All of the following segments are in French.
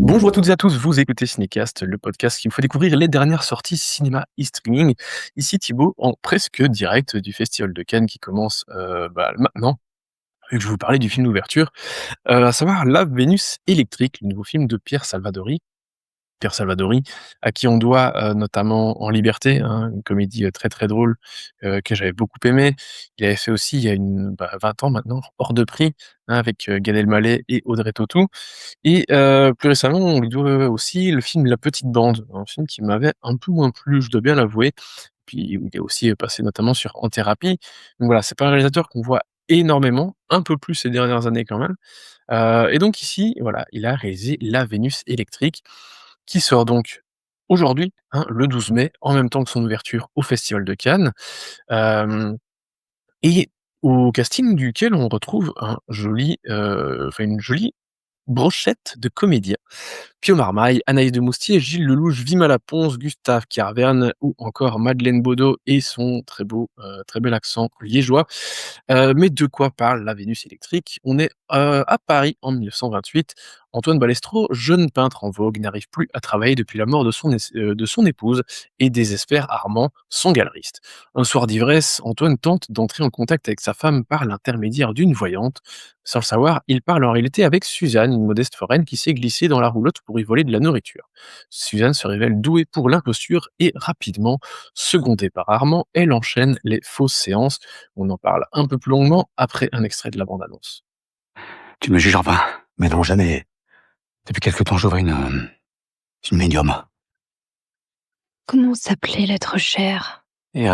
Bonjour à toutes et à tous, vous écoutez Cinécast, le podcast qui vous fait découvrir les dernières sorties cinéma et streaming. Ici Thibaut, en presque direct du Festival de Cannes qui commence maintenant, vu que je vous parlais du film d'ouverture, à savoir La Vénus électrique, le nouveau film de Pierre Salvadori, à qui on doit, notamment En liberté, hein, une comédie, très, très drôle, que j'avais beaucoup aimée. Il avait fait aussi il y a 20 ans maintenant, Hors de prix, hein, avec, Gad Elmaleh et Audrey Tautou et plus récemment, on lui doit aussi le film La Petite Bande, un film qui m'avait un peu moins plu, je dois bien l'avouer. Puis où il est aussi, passé notamment sur En thérapie. Donc voilà, c'est pas un réalisateur qu'on voit énormément, un peu plus ces dernières années quand même. Et donc ici, voilà, il a réalisé La Vénus électrique, qui sort donc aujourd'hui, hein, le 12 mai, en même temps que son ouverture au Festival de Cannes. Hem et au casting duquel on retrouve une jolie brochette de comédiens. Pio Marmaille, Anaïs de Moustier, Gilles Lelouch, Vima Laponce, Gustave Carverne ou encore Madeleine Baudot et son très bel accent liégeois. Mais de quoi parle La Vénus électrique? On est, à Paris en 1928. Antoine Balestre, jeune peintre en vogue, n'arrive plus à travailler depuis la mort de son épouse et désespère Armand, son galeriste. Un soir d'ivresse, Antoine tente d'entrer en contact avec sa femme par l'intermédiaire d'une voyante. Sans le savoir, il parle en réalité avec Suzanne, une modeste foraine qui s'est glissée dans la roulotte pour y voler de la nourriture. Suzanne se révèle douée pour l'imposture et rapidement, secondée par Armand, elle enchaîne les fausses séances. On en parle un peu plus longuement après un extrait de la bande-annonce. Tu me juges en vain. Mais non, jamais. Depuis quelque temps, j'ouvre une médium. Comment s'appelait l'être cher? Et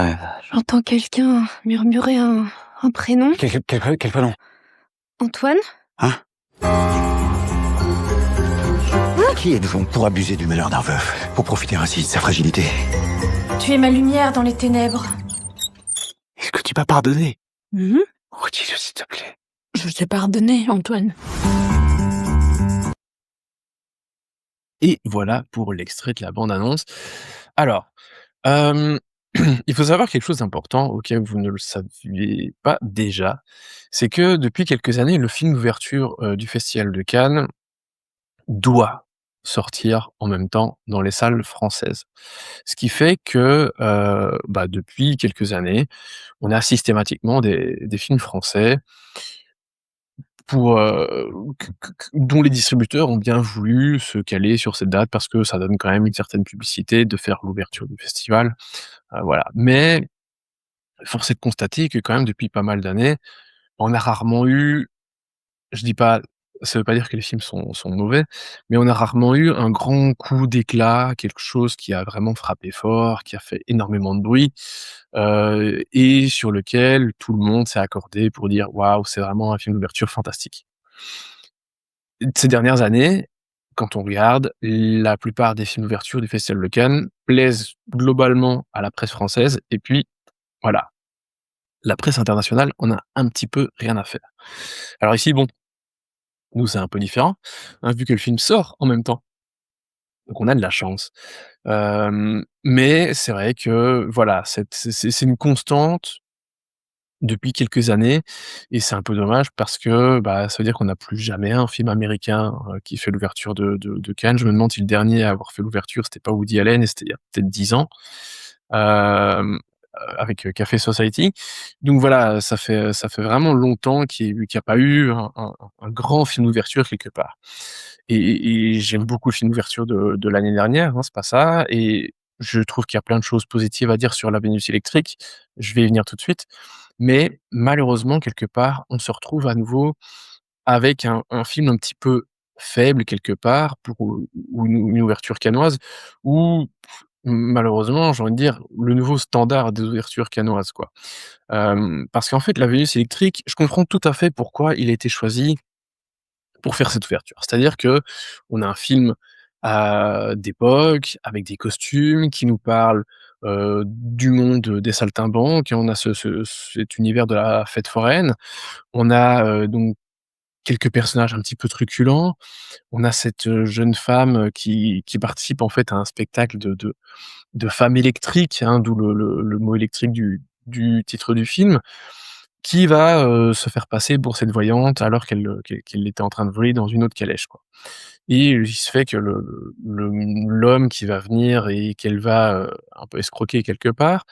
J'entends quelqu'un murmurer un prénom. quel prénom? Antoine? Hein? Qui êtes-vous pour abuser du malheur d'un veuf? Pour profiter ainsi de sa fragilité? Tu es ma lumière dans les ténèbres. Est-ce que tu m'as pardonné? Mhm. Redis-le, s'il te plaît. Je t'ai pardonné, Antoine. Et voilà pour l'extrait de la bande-annonce. Alors, hem, il faut savoir quelque chose d'important, au cas où vous ne le saviez pas déjà, c'est que depuis quelques années, le film d'ouverture, du Festival de Cannes doit sortir en même temps dans les salles françaises. Ce qui fait que, depuis quelques années, on a systématiquement des films français pour, dont les distributeurs ont bien voulu se caler sur cette date parce que ça donne quand même une certaine publicité de faire l'ouverture du festival, voilà. Mais force est de constater que quand même depuis pas mal d'années, on a rarement eu, je dis pas, ça veut pas dire que les films sont mauvais, mais on a rarement eu un grand coup d'éclat, quelque chose qui a vraiment frappé fort, qui a fait énormément de bruit, et sur lequel tout le monde s'est accordé pour dire: «Waouh, c'est vraiment un film d'ouverture fantastique». Ces dernières années, quand on regarde, la plupart des films d'ouverture du Festival de Cannes plaisent globalement à la presse française et puis voilà, la presse internationale en a un petit peu rien à faire. Alors ici, bon, nous c'est un peu différent, hein, vu que le film sort en même temps, donc on a de la chance. Mais c'est vrai que voilà, c'est une constante depuis quelques années et c'est un peu dommage parce que, ça veut dire qu'on n'a plus jamais un film américain, qui fait l'ouverture de Cannes. Je me demande si le dernier à avoir fait l'ouverture, c'était pas Woody Allen et c'était il y a peut-être 10 ans, avec, Café Society. Donc voilà, ça fait vraiment longtemps qu'il y a pas eu un grand film d'ouverture quelque part et j'aime beaucoup le film d'ouverture de l'année dernière, hein, c'est pas ça et je trouve qu'il y a plein de choses positives à dire sur La Vénus électrique. Je vais y venir tout de suite. Mais malheureusement, quelque part, on se retrouve à nouveau avec un film un petit peu faible quelque part pour ou une ouverture cannoise où malheureusement, j'ai envie de dire, le nouveau standard des ouvertures cannoises, quoi. Parce qu'en fait, La Vénus électrique, je comprends tout à fait pourquoi il a été choisi pour faire cette ouverture. C'est-à-dire qu'on a un film, d'époque, avec des costumes qui nous parlent, du monde, des saltimbanques, et on a cet univers de la fête foraine. On a, donc quelques personnages un petit peu truculents. On a cette, jeune femme, qui participe en fait à un spectacle de femmes électriques, hein, d'où le mot électrique du titre du film. qui va, se faire passer pour cette voyante alors qu'elle était en train de voler dans une autre calèche, quoi. Et il se fait que l'homme qui va venir et qu'elle va, un peu escroquer quelque part,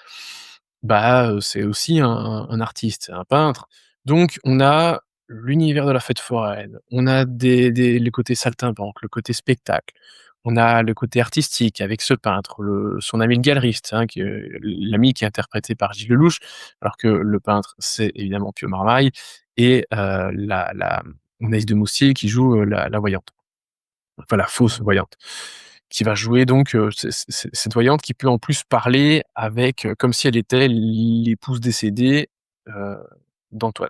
bah, c'est aussi un artiste, un peintre. Donc on a l'univers de la fête foraine, on a des le côté saltimbanque, le côté spectacle, on a le côté artistique avec ce peintre, son ami le galeriste, hein, l'ami qui est interprété par Gilles Lelouch, alors que le peintre, c'est évidemment Pio Marmaille et la Anaïs de Moustier qui joue, la voyante. Enfin la fausse voyante, qui va jouer donc, cette voyante qui peut en plus parler avec, comme si elle était l'épouse décédée, heu, d'Antoine.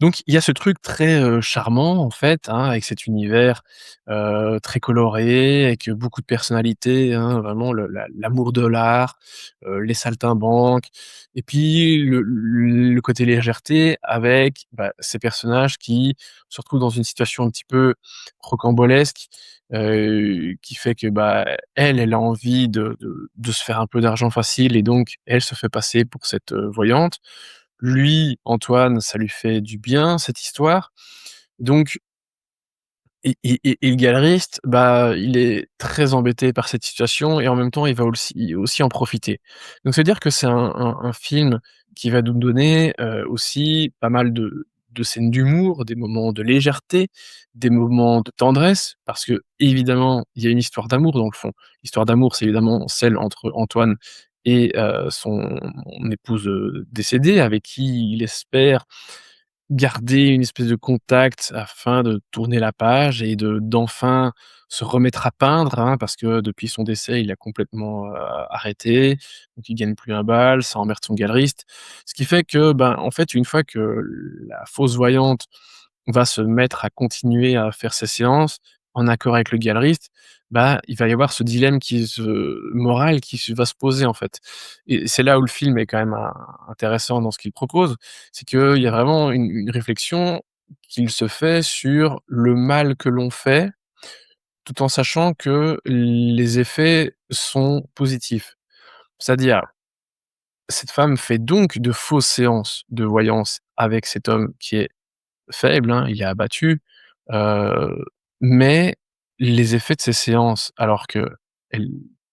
Donc il y a ce truc très, charmant en fait, hein, avec cet univers, très coloré, avec beaucoup de personnalités, hein, vraiment l'amour de l'art, les saltimbanques et puis le côté légèreté avec, bah, ces personnages qui se retrouvent dans une situation un petit peu rocambolesque, qui fait que, bah, elle a envie de se faire un peu d'argent facile et donc elle se fait passer pour cette, voyante. Lui, Antoine, ça lui fait du bien cette histoire, donc et le galeriste, bah, il est très embêté par cette situation et en même temps, il va aussi en profiter. Donc c'est-à-dire que c'est un film qui va nous donner, aussi pas mal de scènes d'humour, des moments de légèreté, des moments de tendresse, parce qu'évidemment, il y a une histoire d'amour dans le fond. L'histoire d'amour, c'est évidemment celle entre Antoine et son épouse, décédée, avec qui il espère garder une espèce de contact afin de tourner la page et d'enfin se remettre à peindre, hein, parce que depuis son décès, il a complètement, arrêté, donc il gagne plus un bal, ça emmerde son galeriste. Ce qui fait que, ben, en fait, une fois que la fausse voyante va se mettre à continuer à faire ses séances en accord avec le galeriste, bah, il va y avoir ce dilemme moral qui va se poser, en fait et c'est là où le film est quand même intéressant dans ce qu'il propose, c'est qu'il y a vraiment une réflexion qu'il se fait sur le mal que l'on fait, tout en sachant que les effets sont positifs. C'est-à-dire, cette femme fait donc de fausses séances de voyance avec cet homme qui est faible, hein, il est abattu, heu, mais les effets de ces séances, alors qu'elle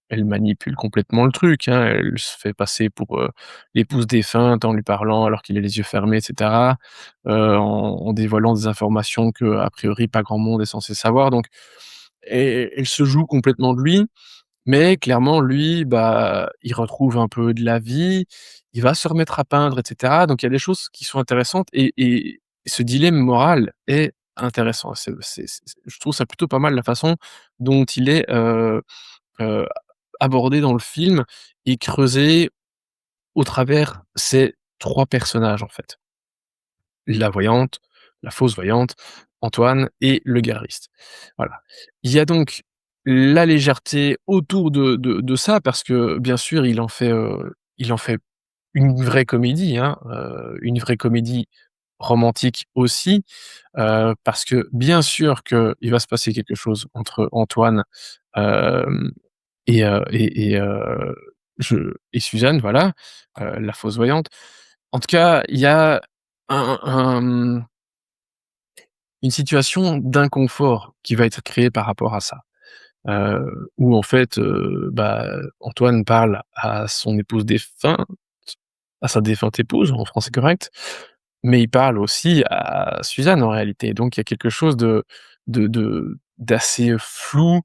elle manipule complètement le truc, hein, elle se fait passer pour, l'épouse défunte en lui parlant alors qu'il a les yeux fermés et cetera, en dévoilant des informations qu'a priori pas grand monde est censé savoir donc elle se joue complètement de lui mais clairement, lui, bah, il retrouve un peu de la vie, il va se remettre à peindre et cetera. Donc il y a des choses qui sont intéressantes et ce dilemme moral est intéressant. C'est je trouve ça plutôt pas mal la façon dont il est, heu, abordé dans le film et creusé au travers ces 3 personnages, en fait. La voyante, la fausse voyante, Antoine et le galeriste. Voilà. Il y a donc la légèreté autour de ça parce que bien sûr il en fait une vraie comédie, hein, une vraie comédie romantique aussi, parce que bien sûr qu'il va se passer quelque chose entre Antoine, hem et Suzanne, voilà, la fausse voyante. En tout cas, il y a un, une situation d'inconfort qui va être créée par rapport à ça. Où en fait, bah, Antoine parle à son épouse défunte, à sa défunte épouse, en français correct, mais il parle aussi à Suzanne en réalité. Donc il y a quelque chose d'assez flou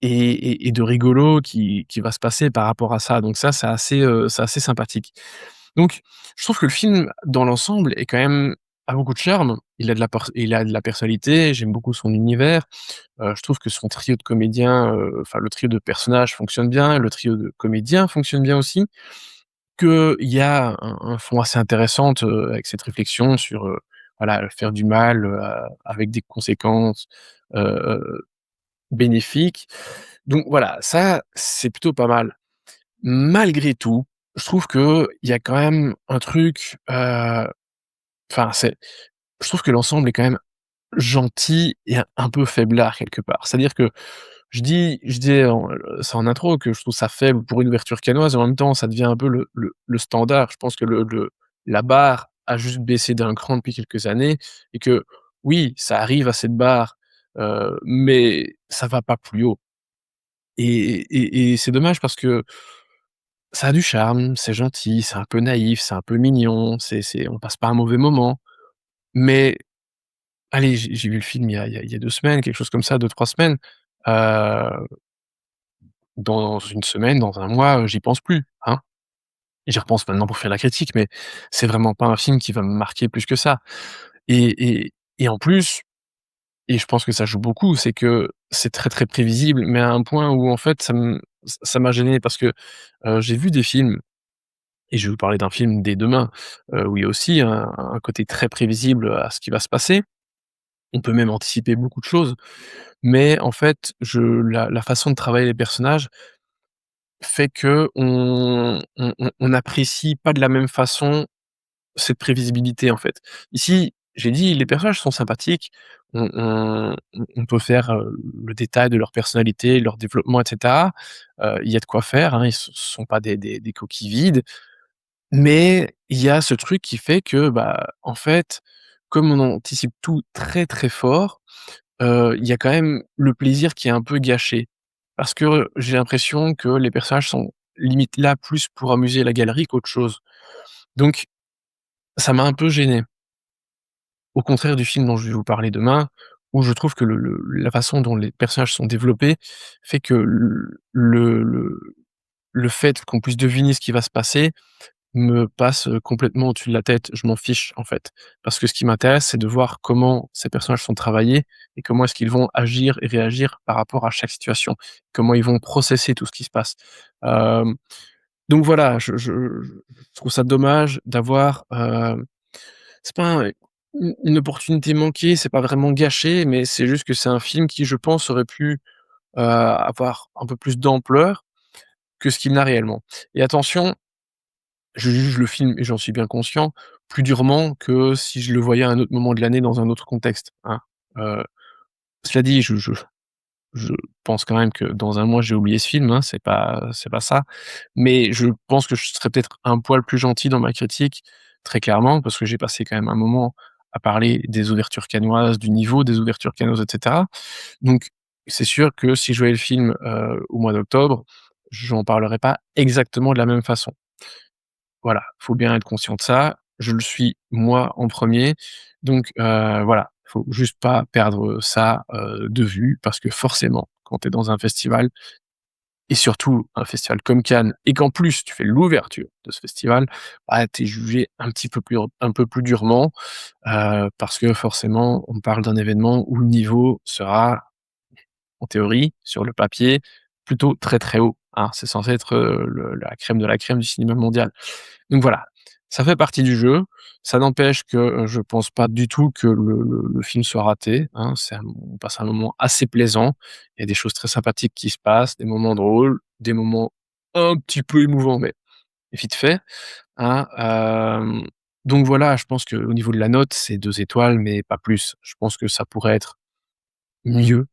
et de rigolo qui va se passer par rapport à ça. Donc ça, c'est assez sympathique. Donc je trouve que le film, dans l'ensemble, est quand même a beaucoup de charme. Il a de la personnalité, j'aime beaucoup son univers. Je trouve que son trio de comédiens, enfin le trio de personnages fonctionne bien, le trio de comédiens fonctionne bien aussi. Qu'il y a un fond assez intéressante, avec cette réflexion sur, voilà, faire du mal, avec des conséquences, heu, bénéfiques. Donc voilà, ça, c'est plutôt pas mal. Malgré tout, je trouve qu'il y a quand même un truc, enfin c'est je trouve que l'ensemble est quand même gentil et un peu faiblard quelque part. C'est-à-dire que je dis ça en intro que je trouve ça faible pour une ouverture cannoise et en même temps ça devient un peu le standard. Je pense que la barre a juste baissé d'un cran depuis quelques années et que oui, ça arrive à cette barre, mais ça va pas plus haut et c'est dommage parce que ça a du charme, c'est gentil, c'est un peu naïf, c'est un peu mignon, c'est on passe pas un mauvais moment, mais allez, j'ai vu le film il y a 2 semaines, quelque chose comme ça, 2-3 semaines, heu, dans une semaine, dans un mois, j'y pense plus, hein. J'y repense maintenant pour faire la critique, mais c'est vraiment pas un film qui va me marquer plus que ça et en plus et je pense que ça joue beaucoup, c'est que c'est très, très prévisible, mais à un point où en fait ça m'a gêné parce que, j'ai vu des films et je vais vous parler d'un film dès demain, où il y a aussi un côté très prévisible à ce qui va se passer. On peut même anticiper beaucoup de choses, mais en fait, la façon de travailler les personnages fait qu'on n'apprécie pas de la même façon cette prévisibilité, en fait. Ici, j'ai dit, les personnages sont sympathiques, on peut faire, le détail de leur personnalité, leur développement et cetera. Il y a de quoi faire, hein, ils sont pas des coquilles vides, mais il y a ce truc qui fait que, bah, en fait, comme on anticipe tout très, très fort, il y a quand même le plaisir qui est un peu gâché. Parce que j'ai l'impression que les personnages sont limite là plus pour amuser la galerie qu'autre chose. Donc ça m'a un peu gêné. Au contraire du film dont je vais vous parler demain, où je trouve que la façon dont les personnages sont développés fait que le fait qu'on puisse deviner ce qui va se passer me passe, complètement au-dessus de la tête. Je m'en fiche, en fait. Parce que ce qui m'intéresse, c'est de voir comment ces personnages sont travaillés et comment est-ce qu'ils vont agir et réagir par rapport à chaque situation. Comment ils vont processer tout ce qui se passe. Hem, donc voilà, je trouve ça dommage d'avoir, c'est pas une opportunité manquée, c'est pas vraiment gâché, mais c'est juste que c'est un film qui, je pense, aurait pu, avoir un peu plus d'ampleur que ce qu'il n'a réellement et attention, je juge le film et j'en suis bien conscient, plus durement que si je le voyais à un autre moment de l'année dans un autre contexte, hein. Heu, cela dit, je pense quand même que dans un mois, j'ai oublié ce film, hein, c'est pas ça. Mais je pense que je serais peut-être un poil plus gentil dans ma critique, très clairement, parce que j'ai passé quand même un moment à parler des ouvertures cannoises, du niveau des ouvertures cannoises et cetera. Donc c'est sûr que si je voyais le film, au mois d'octobre, j'en parlerais pas exactement de la même façon. Voilà, faut bien être conscient de ça. Je le suis moi en premier, donc voilà, faut juste pas perdre ça, de vue parce que forcément, quand tu es dans un festival et surtout un festival comme Cannes et qu'en plus tu fais l'ouverture de ce festival, bah, tu es jugé un peu plus durement, parce que forcément on parle d'un événement où le niveau sera, en théorie, sur le papier, plutôt très, très haut, hein. C'est censé être, le la crème de la crème du cinéma mondial. Donc voilà, ça fait partie du jeu. Ça n'empêche que, je pense pas du tout que le film soit raté, hein. On passe un moment assez plaisant. Il y a des choses très sympathiques qui se passent, des moments drôles, des moments un petit peu émouvants, mais vite fait, hein. Donc voilà, je pense qu'au niveau de la note, c'est 2 étoiles, mais pas plus. Je pense que ça pourrait être mieux.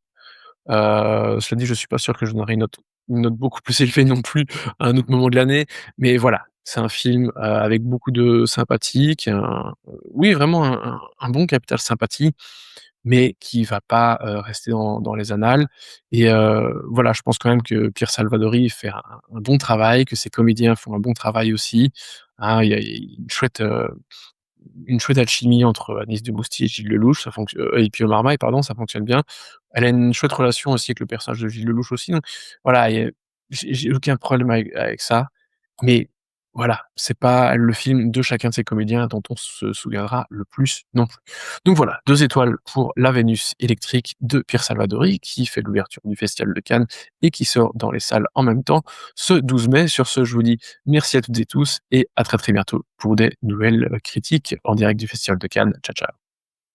Cela dit, je suis pas sûr que je donnerais une note beaucoup plus élevée non plus à un autre moment de l'année, mais voilà, c'est un film, avec beaucoup de sympathie, qui a oui, vraiment un bon capital sympathie, mais qui va pas, rester dans les annales et voilà, je pense quand même que Pierre Salvadori fait un bon travail, que ses comédiens font un bon travail aussi, hein. Il y a une chouette alchimie entre Agnès de Mousty et Gilles Lellouche, et Pio Marmaille, pardon, ça fonctionne bien. Elle a une chouette relation aussi avec le personnage de Gilles Lellouche aussi, donc voilà, j'ai aucun problème avec ça, mais voilà, c'est pas le film de chacun de ces comédiens dont on se souviendra le plus non plus. Donc voilà, 2 étoiles pour La Vénus électrique de Pierre Salvadori, qui fait l'ouverture du Festival de Cannes et qui sort dans les salles en même temps ce 12 mai. Sur ce, je vous dis merci à toutes et tous et à très, très bientôt pour des nouvelles, critiques en direct du Festival de Cannes. Ciao, ciao.